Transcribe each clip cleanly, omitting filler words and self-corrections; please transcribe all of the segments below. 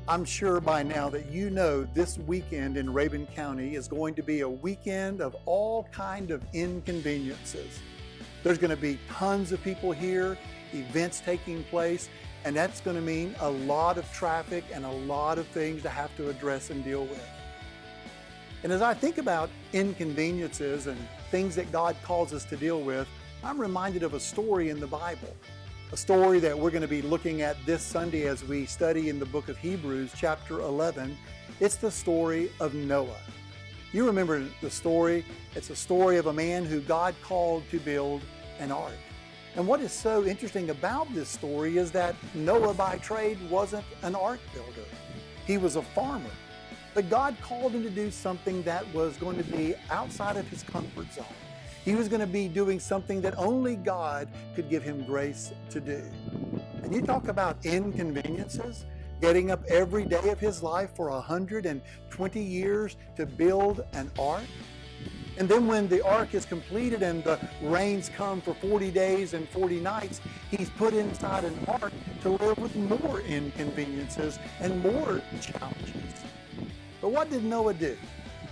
I'm sure by now that you know this weekend in Rabun County is going to be a weekend of all kind of inconveniences. There's going to be tons of people here, events taking place, and that's going to mean a lot of traffic and a lot of things to have to address and deal with. And as I think about inconveniences and things that God calls us to deal with, I'm reminded of a story in the Bible. A story that we're going to be looking at this Sunday as we study in the book of Hebrews, chapter 11. It's the story of Noah. You remember the story. It's a story of a man who God called to build an ark. And what is so interesting about this story is that Noah by trade wasn't an ark builder. He was a farmer. But God called him to do something that was going to be outside of his comfort zone. He was going to be doing something that only God could give him grace to do. And you talk about inconveniences, getting up every day of his life for 120 years to build an ark. And then when the ark is completed and the rains come for 40 days and 40 nights, he's put inside an ark to live with more inconveniences and more challenges. But what did Noah do?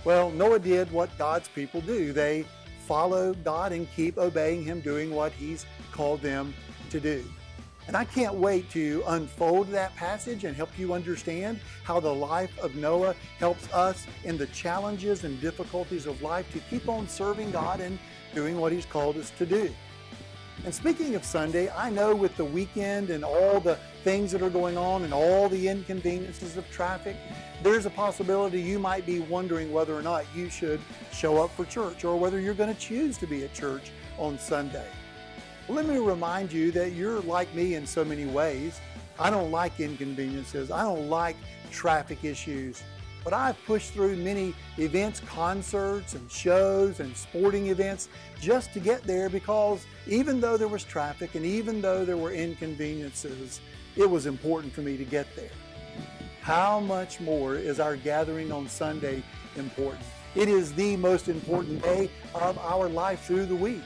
Well, Noah did what God's people do. They follow God and keep obeying him, doing what he's called them to do. And I can't wait to unfold that passage and help you understand how the life of Noah helps us in the challenges and difficulties of life to keep on serving God and doing what he's called us to do. And speaking of Sunday, I know with the weekend and all the things that are going on and all the inconveniences of traffic, there's a possibility you might be wondering whether or not you should show up for church or whether you're going to choose to be at church on Sunday. Well, let me remind you that you're like me in so many ways. I don't like inconveniences. I don't like traffic issues. But I've pushed through many events, concerts and shows and sporting events just to get there because even though there was traffic and even though there were inconveniences, it was important for me to get there. How much more is our gathering on Sunday important? It is the most important day of our life through the week.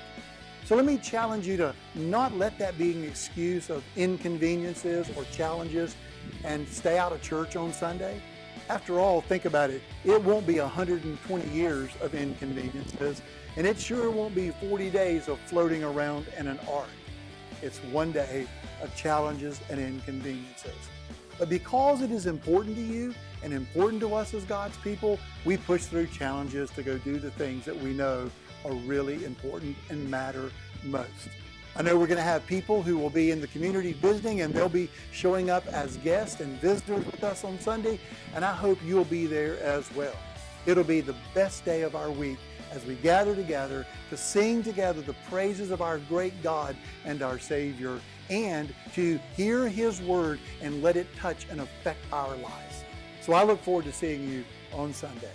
So let me challenge you to not let that be an excuse of inconveniences or challenges and stay out of church on Sunday. After all, think about it. It won't be 120 years of inconveniences, and it sure won't be 40 days of floating around in an ark. It's one day of challenges and inconveniences. But because it is important to you and important to us as God's people, we push through challenges to go do the things that we know are really important and matter most. I know we're going to have people who will be in the community visiting, and they'll be showing up as guests and visitors with us on Sunday, and I hope you'll be there as well. It'll be the best day of our week as we gather together to sing together the praises of our great God and our Savior, and to hear His Word and let it touch and affect our lives. So I look forward to seeing you on Sunday.